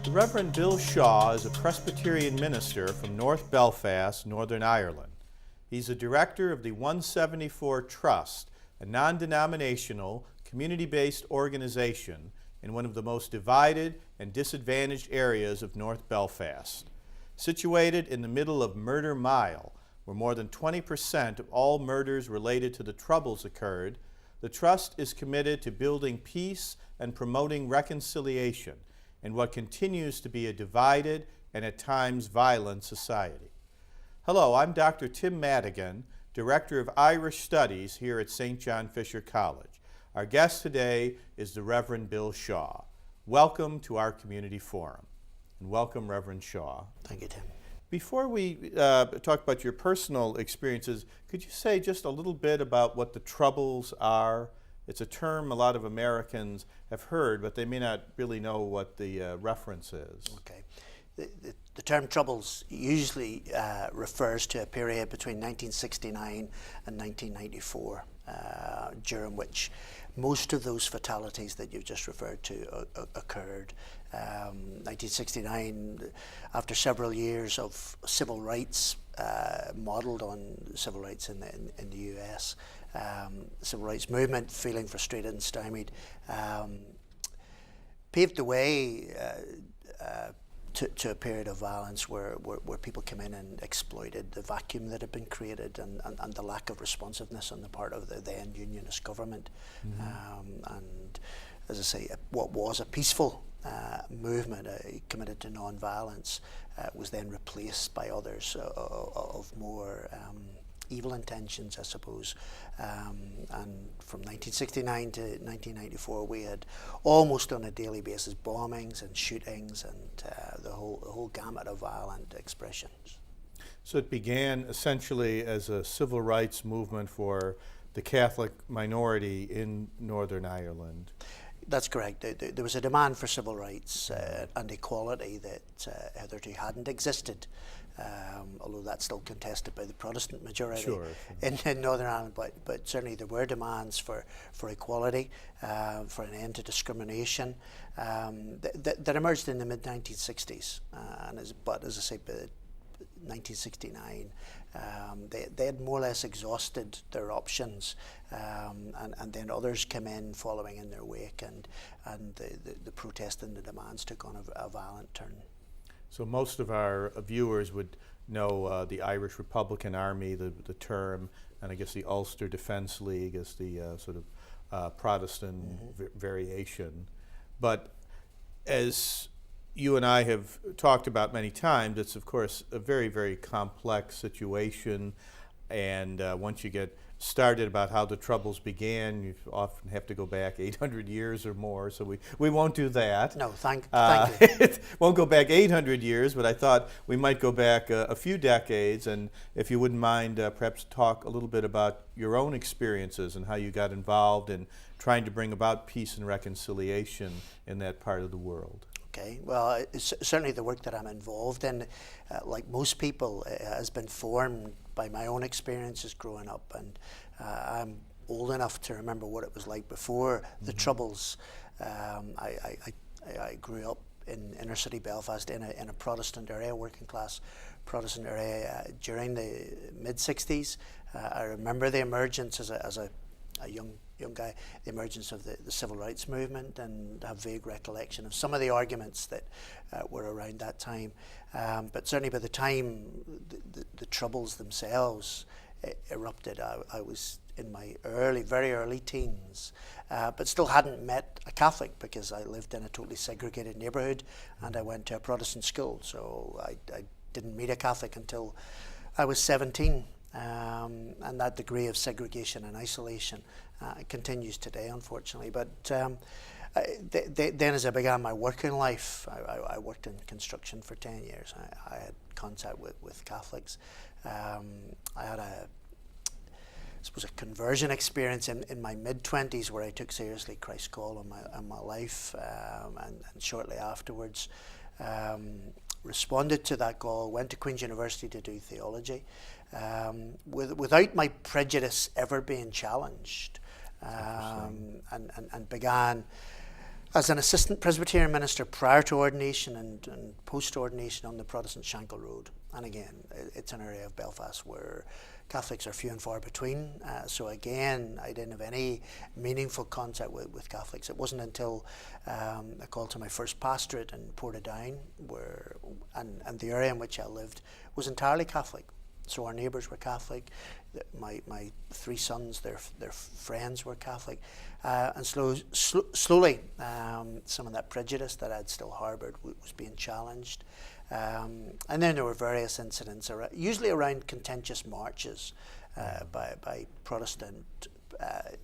The Reverend Bill Shaw is a Presbyterian minister from North Belfast, Northern Ireland. He's a director of the 174 Trust, a non-denominational, community-based organization in one of the most divided and disadvantaged areas of North Belfast. Situated in the middle of Murder Mile, where more than 20% of all murders related to the Troubles occurred, the Trust is committed to building peace and promoting reconciliation in what continues to be a divided and at times violent society. Hello, I'm Dr. Tim Madigan, Director of Irish Studies here at St. John Fisher College. Our guest today is the Reverend Bill Shaw. Welcome to our community forum. And welcome, Reverend Shaw. Thank you, Tim. Before we talk about your personal experiences, could you say just a little bit about what the Troubles are? It's a term a lot of Americans have heard, but they may not really know what the reference is. Okay. The term Troubles usually refers to a period between 1969 and 1994, during which most of those fatalities that you've just referred to occurred. 1969, after several years of civil rights, modelled on civil rights in the US, civil rights movement, feeling frustrated and stymied, paved the way to a period of violence where people came in and exploited the vacuum that had been created and the lack of responsiveness on the part of the then unionist government. Mm-hmm. And as I say, what was a peaceful movement committed to non-violence was then replaced by others of more evil intentions, I suppose. And from 1969 to 1994, we had almost on a daily basis bombings and shootings and the whole gamut of violent expressions. So it began essentially as a civil rights movement for the Catholic minority in Northern Ireland. That's correct. There was a demand for civil rights and equality that hitherto hadn't existed, although that's still contested by the Protestant majority. Sure. in Northern Ireland. But certainly there were demands for equality, for an end to discrimination that emerged in the mid-1960s. But as I say, by 1969, they had more or less exhausted their options, and then others came in following in their wake, and the protest and the demands took on a violent turn. So most of our viewers would know the Irish Republican Army, the term, and I guess the Ulster Defence League is the sort of Protestant variation. But as you and I have talked about many times, it's of course a very, very complex situation, and once you get started about how the Troubles began, you often have to go back 800 years or more, so we won't do that. No, thank you. It won't go back 800 years, but I thought we might go back a few decades, and if you wouldn't mind, perhaps talk a little bit about your own experiences and how you got involved in trying to bring about peace and reconciliation in that part of the world. Okay, well, certainly the work that I'm involved in, like most people, has been formed by my own experiences growing up, and I'm old enough to remember what it was like before the Troubles. I grew up in inner city Belfast in a Protestant area, working class Protestant area, during the mid-60s. I remember the emergence as a young guy, the emergence of the civil rights movement, and have vague recollection of some of the arguments that were around that time. But certainly by the time the Troubles themselves erupted, I was in my very early teens, but still hadn't met a Catholic because I lived in a totally segregated neighbourhood and I went to a Protestant school. So I didn't meet a Catholic until I was 17. And that degree of segregation and isolation continues today, unfortunately. But then as I began my working life, I worked in construction for 10 years. I had contact with Catholics. I had a conversion experience in my mid-20s where I took seriously Christ's call on my life, and shortly afterwards responded to that call, went to Queen's University to do theology, without my prejudice ever being challenged, and began As an assistant Presbyterian minister prior to ordination and post-ordination on the Protestant Shankill Road. And again, it's an area of Belfast where Catholics are few and far between. So again, I didn't have any meaningful contact with Catholics. It wasn't until I called to my first pastorate in Portadown, and the area in which I lived was entirely Catholic. So our neighbours were Catholic. My three sons, their friends were Catholic, and slowly, some of that prejudice that I'd still harboured was being challenged. And then there were various incidents, usually around contentious marches by Protestant,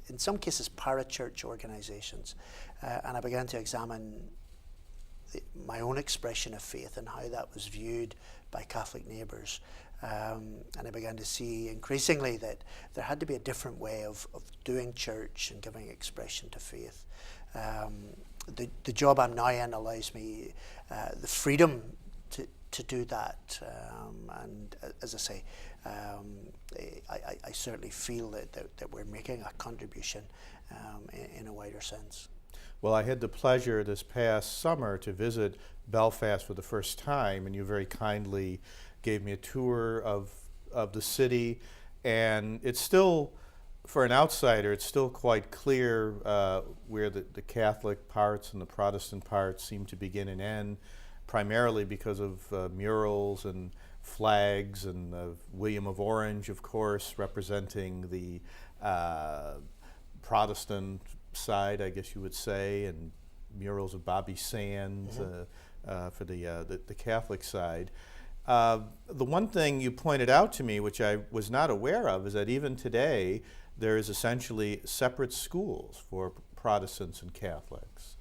in some cases parachurch organisations, and I began to examine my own expression of faith and how that was viewed by Catholic neighbours. And I began to see increasingly that there had to be a different way of doing church and giving expression to faith. The job I'm now in allows me the freedom to do that. And as I say, I certainly feel that we're making a contribution in a wider sense. Well, I had the pleasure this past summer to visit Belfast for the first time, and you very kindly gave me a tour of the city, and it's still, for an outsider, it's still quite clear where the Catholic parts and the Protestant parts seem to begin and end, primarily because of murals and flags and William of Orange, of course, representing the Protestant side, I guess you would say, and murals of Bobby Sands for the Catholic side. The one thing you pointed out to me, which I was not aware of, is that even today there is essentially separate schools for Protestants and Catholics.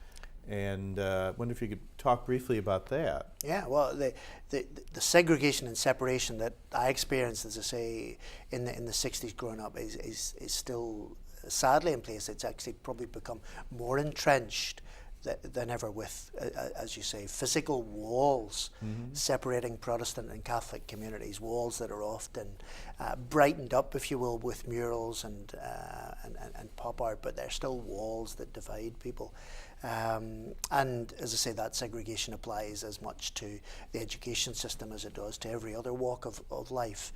And I wonder if you could talk briefly about that. Yeah, well, the segregation and separation that I experienced, as I say, in the 60s growing up is still sadly in place. It's actually probably become more entrenched than ever, with, as you say, physical walls separating Protestant and Catholic communities, walls that are often brightened up, if you will, with murals and pop art, but they're still walls that divide people. And as I say, that segregation applies as much to the education system as it does to every other walk of life.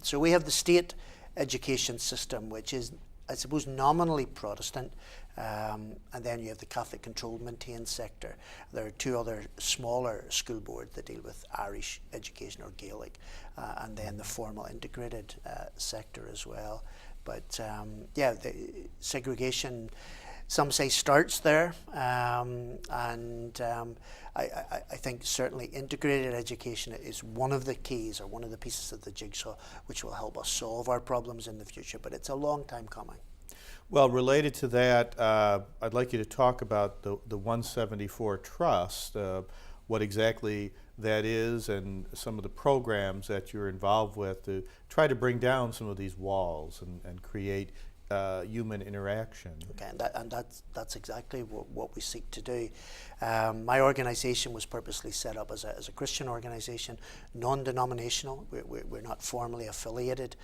So we have the state education system, which is, I suppose, nominally Protestant, and then you have the Catholic controlled maintained sector. There are two other smaller school boards that deal with Irish education or Gaelic, and then the formal integrated sector as well. But yeah, the segregation, some say, starts there, and I think certainly integrated education is one of the keys or one of the pieces of the jigsaw which will help us solve our problems in the future, but it's a long time coming. Well, related to that, I'd like you to talk about the 174 Trust, what exactly that is, and some of the programs that you're involved with to try to bring down some of these walls and create human interaction. Okay, and that's exactly what we seek to do. My organisation was purposely set up as a Christian organisation, non-denominational. We're not formally affiliated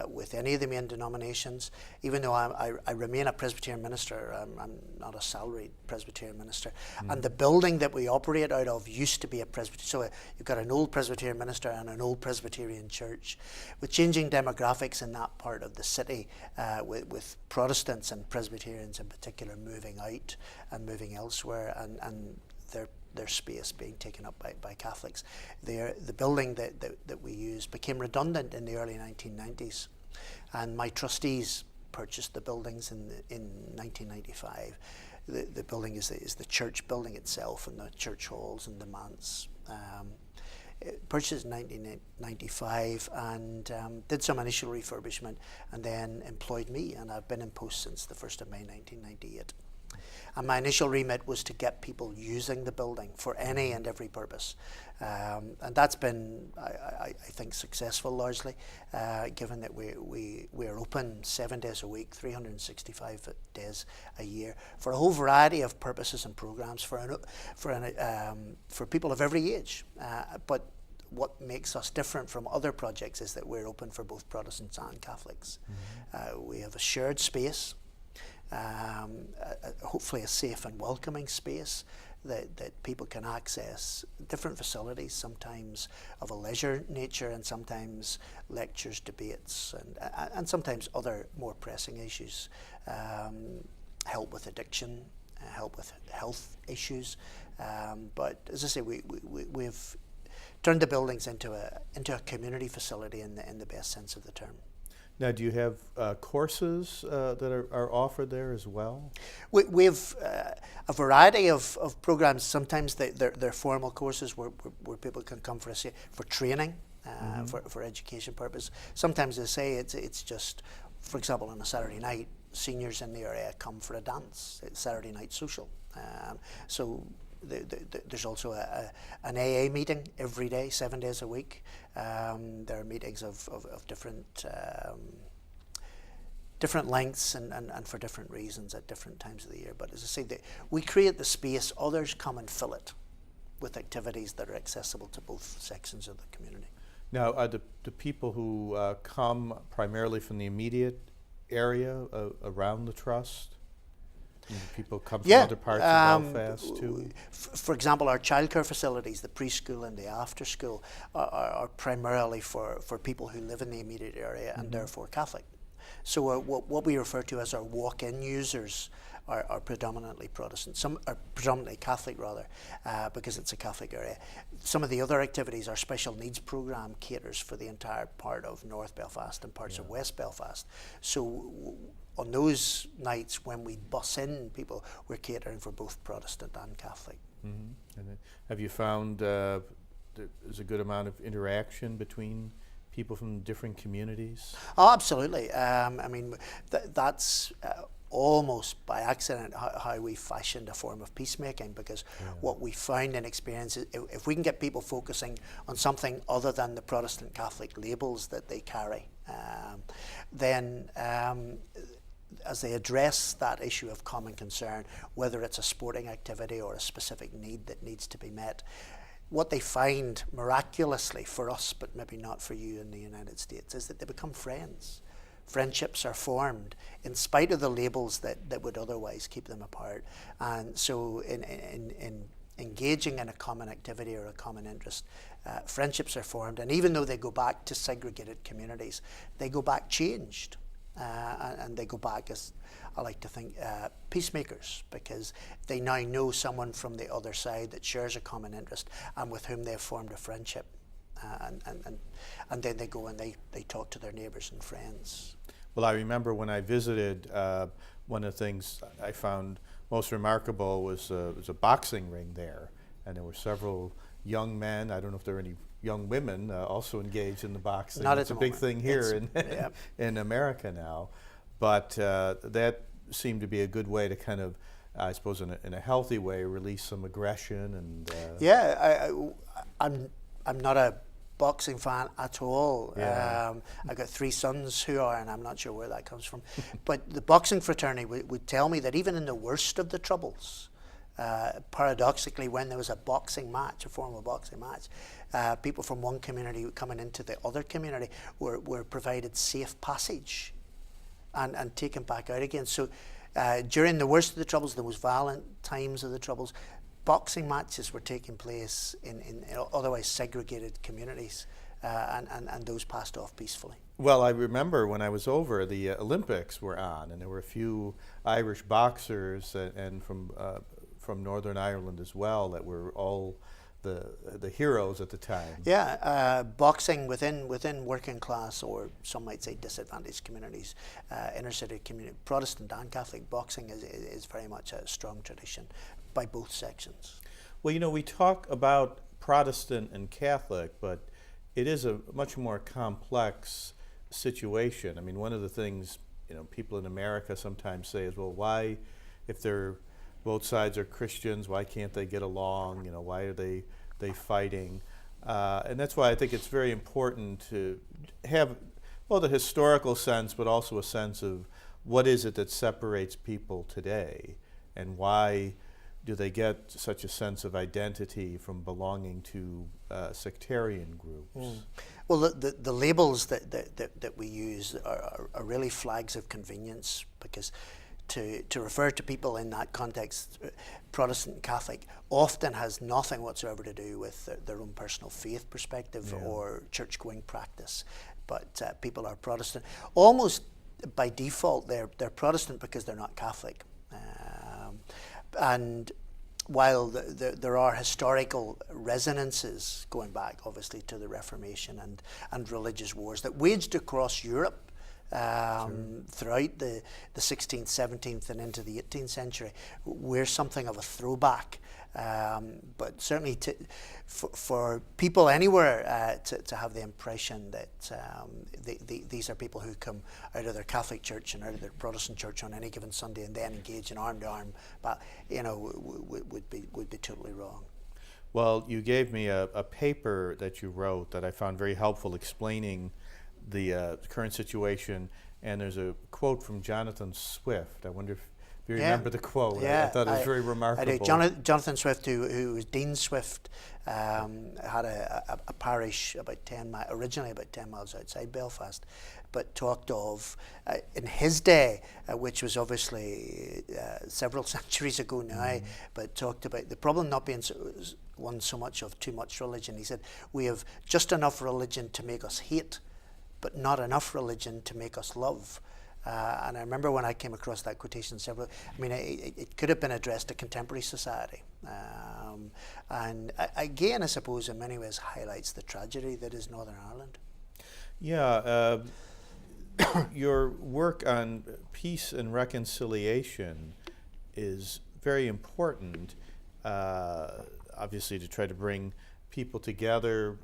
with any of the main denominations. Even though I remain a Presbyterian minister, I'm not a salaried Presbyterian minister. And the building that we operate out of used to be a Presbyterian. So you've got an old Presbyterian minister and an old Presbyterian church. With changing demographics in that part of the city, with Protestants and Presbyterians in particular moving out and moving elsewhere, and their space being taken up by Catholics. The building that we used became redundant in the early 1990s, and my trustees purchased the buildings in 1995. The building is the church building itself, and the church halls and the manse. Purchased in 1995 and did some initial refurbishment, and then employed me, and I've been in post since the 1st of May 1998. And my initial remit was to get people using the building for any and every purpose. And that's been, I think, successful largely, given that we are open 7 days a week, 365 days a year, for a whole variety of purposes and programs for people of every age. But what makes us different from other projects is that we're open for both Protestants and Catholics. We have a shared space. hopefully a safe and welcoming space that people can access different facilities, sometimes of a leisure nature and sometimes lectures, debates, and sometimes other more pressing issues, help with addiction, help with health issues. But as I say, we've turned the buildings into a community facility in the best sense of the term. Now, do you have courses that are offered there as well? We've a variety of programs. Sometimes they're formal courses where people can come for training, for education purpose. Sometimes they say it's just, for example, on a Saturday night, seniors in the area come for a dance. It's Saturday night social. So there's also an AA meeting every day, 7 days a week. There are meetings of different lengths and for different reasons at different times of the year. But as I say, we create the space, others come and fill it with activities that are accessible to both sections of the community. Now, are the people who come primarily from the immediate area around the trust? People come from other parts of Belfast too? For example, our childcare facilities, the preschool and the after school, are primarily for people who live in the immediate area and therefore Catholic. So what we refer to as our walk-in users are predominantly Protestant. Some are predominantly Catholic rather, because it's a Catholic area. Some of the other activities, our special needs program caters for the entire part of North Belfast and parts of West Belfast. So on those nights when we bus in people, we're catering for both Protestant and Catholic. Mm-hmm. And have you found there's a good amount of interaction between people from different communities? Oh, absolutely. I mean, that's almost by accident how we fashioned a form of peacemaking, because what we found in experience is if we can get people focusing on something other than the Protestant Catholic labels that they carry, then as they address that issue of common concern, whether it's a sporting activity or a specific need that needs to be met, what they find miraculously for us, but maybe not for you in the United States, is that they become friends. Friendships are formed in spite of the labels that would otherwise keep them apart. And so in engaging in a common activity or a common interest, friendships are formed. And even though they go back to segregated communities, they go back changed. And they go back, as I like to think, peacemakers, because they now know someone from the other side that shares a common interest and with whom they've formed a friendship. And then they go and they talk to their neighbours and friends. Well, I remember when I visited, one of the things I found most remarkable was a boxing ring there, and there were several young men. I don't know if there are any young women also engaged in the boxing. Not it's at a the big thing here in America now, but that seemed to be a good way to kind of, I suppose, in a healthy way, release some aggression and. I'm not a boxing fan at all. Yeah. I've got 3 sons who are, and I'm not sure where that comes from. But the boxing fraternity would tell me that even in the worst of the troubles, paradoxically, when there was a boxing match, a formal boxing match, people from one community coming into the other community were provided safe passage and taken back out again. So during the worst of the troubles, the most violent times of the troubles, boxing matches were taking place in otherwise segregated communities, and those passed off peacefully. Well, I remember when I was over, the Olympics were on, and there were a few Irish boxers and from Northern Ireland as well that were all the heroes at the time. Yeah, boxing within working class, or some might say disadvantaged communities, inner city community, Protestant and Catholic, boxing is very much a strong tradition by both sections. Well, we talk about Protestant and Catholic, but it is a much more complex situation. I mean, one of the things people in America sometimes say is, well, why, if both sides are Christians, why can't they get along? Why are they fighting? And that's why I think it's very important to have, well, the historical sense, but also a sense of what is it that separates people today, and why do they get such a sense of identity from belonging to sectarian groups? Well, the labels that we use are really flags of convenience, because to refer to people in that context, Protestant and Catholic, often has nothing whatsoever to do with their own personal faith perspective or church-going practice. But people are Protestant. Almost by default, they're Protestant because they're not Catholic. And while there are historical resonances going back, obviously, to the Reformation and religious wars that waged across Europe throughout the 16th, 17th, and into the 18th century, we're something of a throwback. But certainly for people anywhere to have the impression that these are people who come out of their Catholic church and out of their Protestant church on any given Sunday and then engage in arm-to-arm, but would be totally wrong. Well, you gave me a paper that you wrote that I found very helpful explaining the current situation, and there's a quote from Jonathan Swift. I wonder if you remember the quote. I thought it was very remarkable. I do. Jonathan Swift, who was Dean Swift, had a parish originally about 10 miles outside Belfast, but talked of, in his day, which was obviously several centuries ago now, but talked about the problem not being one so much of too much religion. He said, we have just enough religion to make us hate, but not enough religion to make us love. And I remember when I came across that quotation it could have been addressed to contemporary society. And again, I suppose in many ways highlights the tragedy that is Northern Ireland. Yeah, your work on peace and reconciliation is very important, obviously, to try to bring people together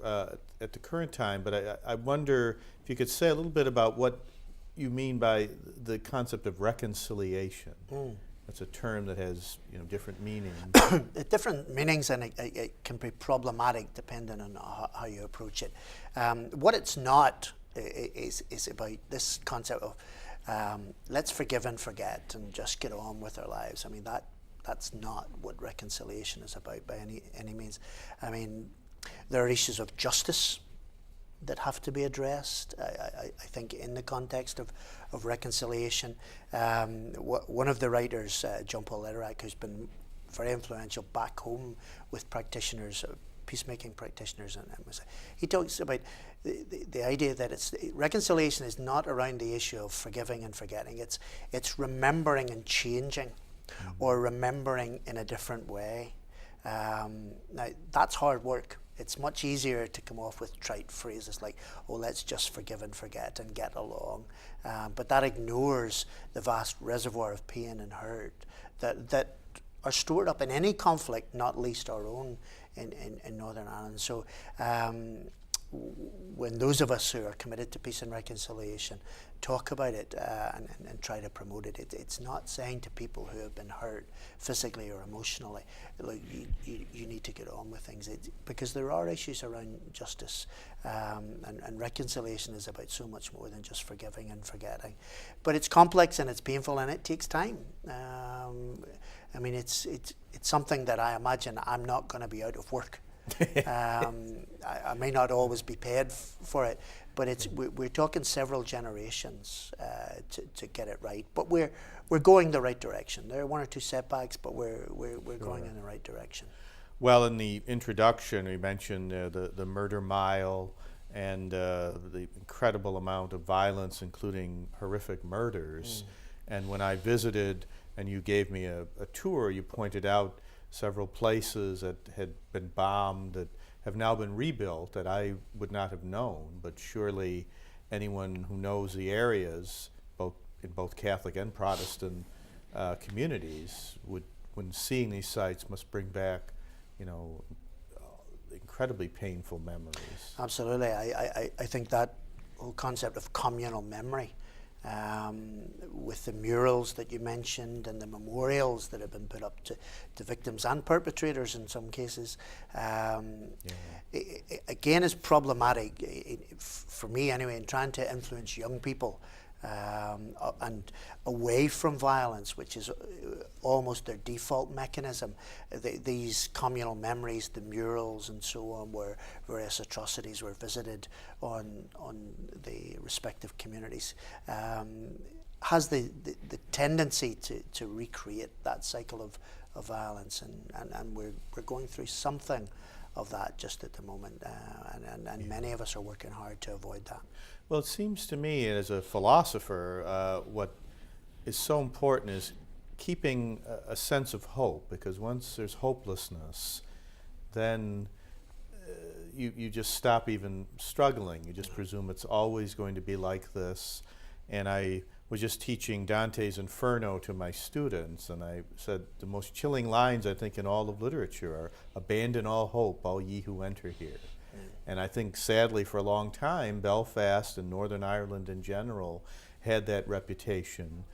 at the current time, but I wonder if you could say a little bit about what you mean by the concept of reconciliation. That's a term that has different meanings. Different meanings, and it can be problematic depending on how you approach it. What it's not is about this concept of let's forgive and forget and just get on with our lives. I mean, that's not what reconciliation is about by any means. I mean, there are issues of justice that have to be addressed, I think, in the context of reconciliation. One of the writers, John Paul Lederach, who's been very influential back home with practitioners, peacemaking practitioners, and he talks about the idea that reconciliation is not around the issue of forgiving and forgetting. It's remembering and changing, or remembering in a different way. Now, that's hard work. It's much easier to come off with trite phrases like, oh, let's just forgive and forget and get along. But that ignores the vast reservoir of pain and hurt that are stored up in any conflict, not least our own in Northern Ireland. So when those of us who are committed to peace and reconciliation talk about it and try to promote it, it's not saying to people who have been hurt physically or emotionally, like, you need to get on with things, because there are issues around justice, and reconciliation is about so much more than just forgiving and forgetting. But it's complex and it's painful and it takes time. I mean, it's something that I imagine I'm not going to be out of work. I may not always be paid for it, but we're talking several generations to get it right. But we're going the right direction. There are one or two setbacks, but we're going in the right direction. Well, in the introduction, we mentioned the murder mile and the incredible amount of violence, including horrific murders. And when I visited, and you gave me a tour, you pointed out several places that had been bombed that have now been rebuilt that I would not have known, but surely anyone who knows the areas, in both Catholic and Protestant communities, when seeing these sites, must bring back, incredibly painful memories. Absolutely. I think that whole concept of communal memory, with the murals that you mentioned and the memorials that have been put up to victims and perpetrators in some cases, again, is problematic for me anyway, in trying to influence young people and away from violence, which is almost their default mechanism. These communal memories, the murals and so on, where various atrocities were visited on the respective communities. has the tendency to recreate that cycle of violence, and we're going through something of that just at the moment, and many of us are working hard to avoid that. Well, it seems to me as a philosopher, what is so important is keeping a sense of hope, because once there's hopelessness, then you just stop even struggling. You just presume it's always going to be like this. And I was just teaching Dante's Inferno to my students, and I said the most chilling lines I think in all of literature are, "Abandon all hope, all ye who enter here." And I think sadly for a long time Belfast and Northern Ireland in general had that reputation.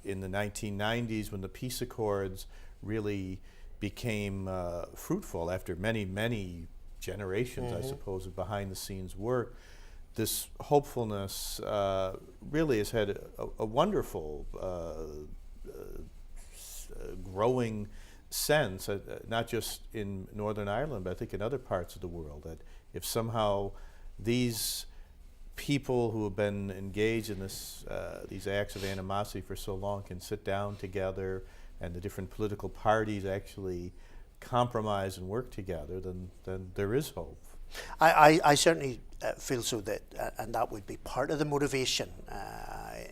In the 1990s, when the peace accords really became fruitful after many generations, I suppose, of behind the scenes work, this hopefulness really has had a wonderful growing sense, not just in Northern Ireland, but I think in other parts of the world, that if somehow these people who have been engaged in these acts of animosity for so long can sit down together, and the different political parties actually compromise and work together, then there is hope. I certainly feel so, that and that would be part of the motivation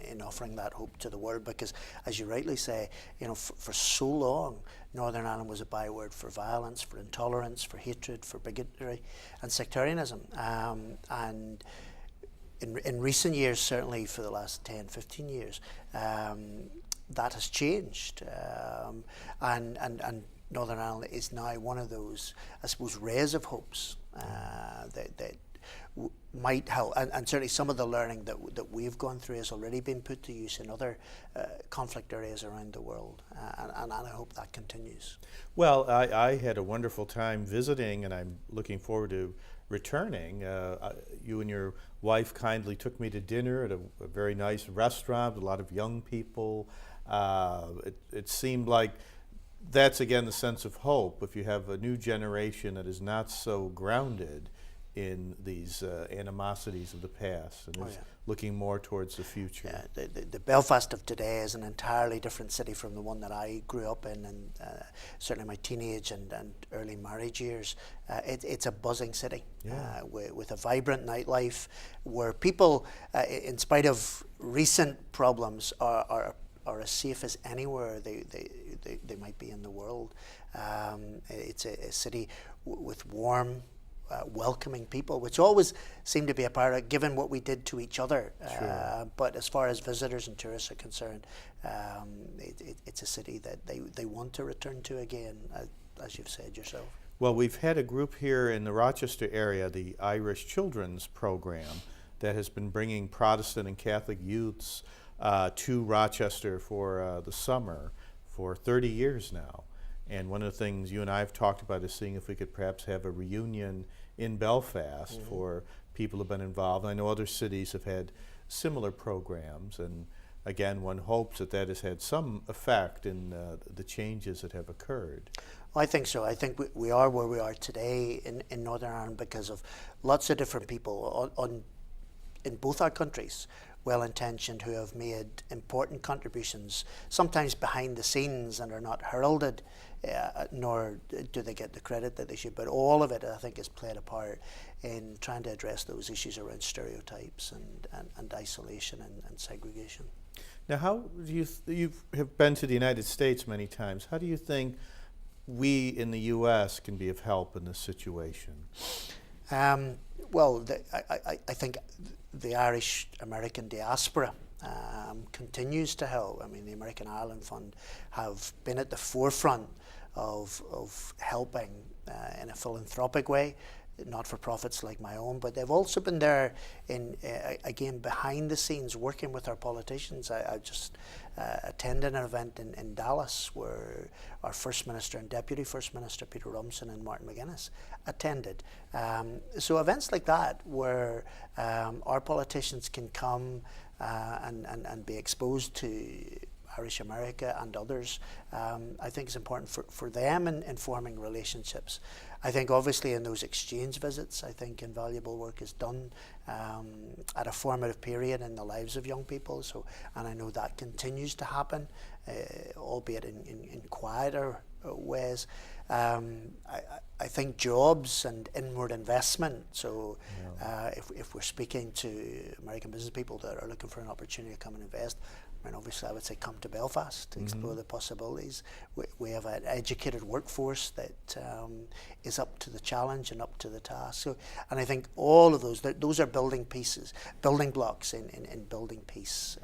in offering that hope to the world, because as you rightly say, for so long Northern Ireland was a byword for violence, for intolerance, for hatred, for bigotry and sectarianism, and in recent years, certainly for the last 10, 15 years, that has changed, and Northern Ireland is now one of those, I suppose, rays of hopes that might help, and certainly some of the learning that we've gone through has already been put to use in other conflict areas around the world, and I hope that continues. Well, I had a wonderful time visiting, and I'm looking forward to returning. You and your wife kindly took me to dinner at a very nice restaurant with a lot of young people. It seemed like that's again the sense of hope. If you have a new generation that is not so grounded in these animosities of the past and is looking more towards the future. Yeah, the Belfast of today is an entirely different city from the one that I grew up in, and certainly my teenage and early marriage years. It's a buzzing city, with a vibrant nightlife, where people, in spite of recent problems, are as safe as anywhere they might be in the world. It's a city with warm, welcoming people, which always seemed to be a part of, given what we did to each other. Sure. But as far as visitors and tourists are concerned, it's a city that they want to return to again, as you've said yourself. Well, we've had a group here in the Rochester area, the Irish Children's Program, that has been bringing Protestant and Catholic youths to Rochester for the summer for 30 years now. And one of the things you and I have talked about is seeing if we could perhaps have a reunion in Belfast for people who have been involved. I know other cities have had similar programs, and again, one hopes that that has had some effect in the changes that have occurred. I think so. I think we are where we are today in Northern Ireland because of lots of different people in both our countries, well-intentioned, who have made important contributions, sometimes behind the scenes, and are not heralded, nor do they get the credit that they should. But all of it, I think, has played a part in trying to address those issues around stereotypes and isolation and segregation. Now, how do you have been to the United States many times. How do you think we in the U.S. can be of help in this situation? Well, I think the Irish American diaspora continues to help. I mean, the American Ireland Fund have been at the forefront of helping in a philanthropic way, not-for-profits like my own, but they've also been there in again behind the scenes working with our politicians. I just attended an event in Dallas where our First Minister and Deputy First Minister Peter Robinson and Martin McGuinness attended. So events like that where our politicians can come and be exposed to Irish America and others. I think it's important for them in forming relationships. I think obviously in those exchange visits, I think invaluable work is done at a formative period in the lives of young people. So, and I know that continues to happen, albeit in quieter ways. I think jobs and inward investment. So, if we're speaking to American business people that are looking for an opportunity to come and invest, I mean, obviously, I would say come to Belfast to explore the possibilities. We have an educated workforce that is up to the challenge and up to the task. So, and I think all of those are building pieces, building blocks in building peace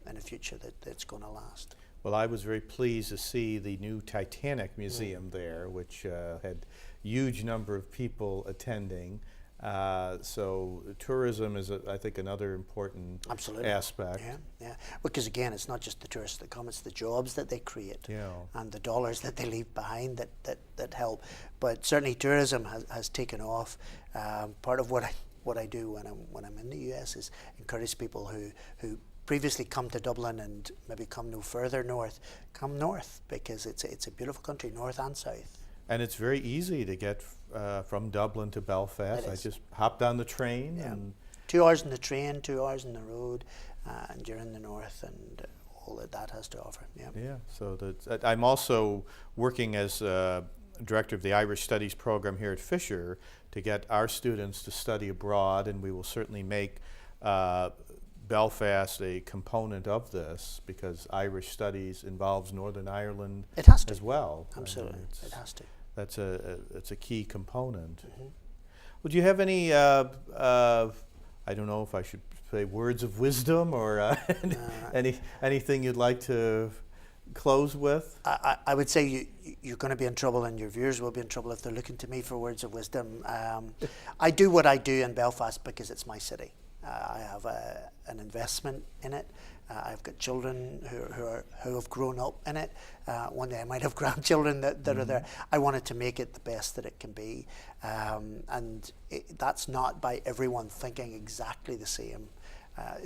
in a future that's going to last. Well, I was very pleased to see the new Titanic Museum there, which had huge number of people attending. So tourism is, I think, another important aspect. Yeah. Because again, it's not just the tourists that come; it's the jobs that they create and the dollars that they leave behind that help. But certainly, tourism has taken off. Part of what I do when I'm in the US is encourage people who previously come to Dublin and maybe come no further north, come north, because it's a beautiful country, north and south. And it's very easy to get from Dublin to Belfast. I just hopped on the train. And 2 hours on the train, 2 hours on the road, and you're in the north, and all that has to offer. Yeah. So I'm also working as director of the Irish Studies program here at Fisher to get our students to study abroad, and we will certainly make Belfast a component of this, because Irish Studies involves Northern Ireland as well. Absolutely, it has to. It's a key component. Would you have any, I don't know if I should say words of wisdom or anything you'd like to close with? I would say you're going to be in trouble, and your viewers will be in trouble if they're looking to me for words of wisdom. I do what I do in Belfast because it's my city. I have an investment in it. I've got children who have grown up in it. One day I might have grandchildren that are there. I wanted to make it the best that it can be. And that's not by everyone thinking exactly the same.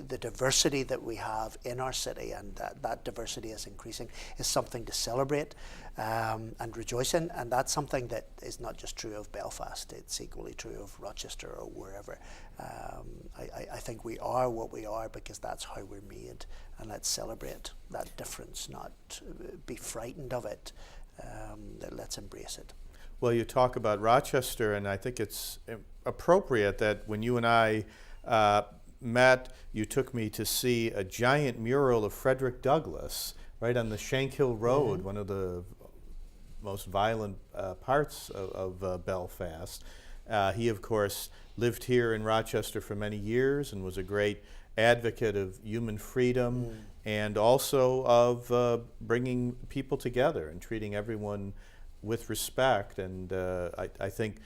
The diversity that we have in our city, and that diversity is increasing, is something to celebrate and rejoice in. And that's something that is not just true of Belfast, it's equally true of Rochester or wherever. I think we are what we are because that's how we're made, and let's celebrate that difference, not be frightened of it. Let's embrace it. Well, you talk about Rochester, and I think it's appropriate that when you and I met, you took me to see a giant mural of Frederick Douglass right on the Shankill Road, one of the most violent parts of Belfast. He, of course, lived here in Rochester for many years and was a great advocate of human freedom and also of bringing people together and treating everyone with respect. And I think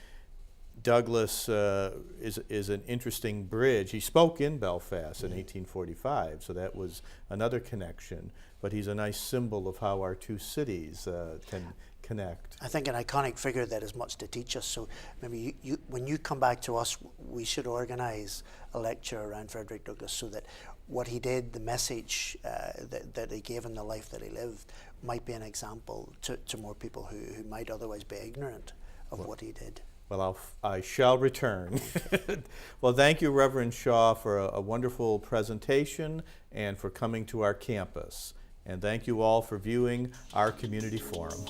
Douglass is an interesting bridge. He spoke in Belfast in 1845, so that was another connection. But he's a nice symbol of how our two cities can connect. I think an iconic figure that has much to teach us. So maybe when you come back to us, we should organise a lecture around Frederick Douglass so that what he did, the message that he gave in the life that he lived, might be an example to more people who might otherwise be ignorant of what he did. Well, I shall return. Well, thank you, Reverend Shaw, for a wonderful presentation and for coming to our campus. And thank you all for viewing our community forum.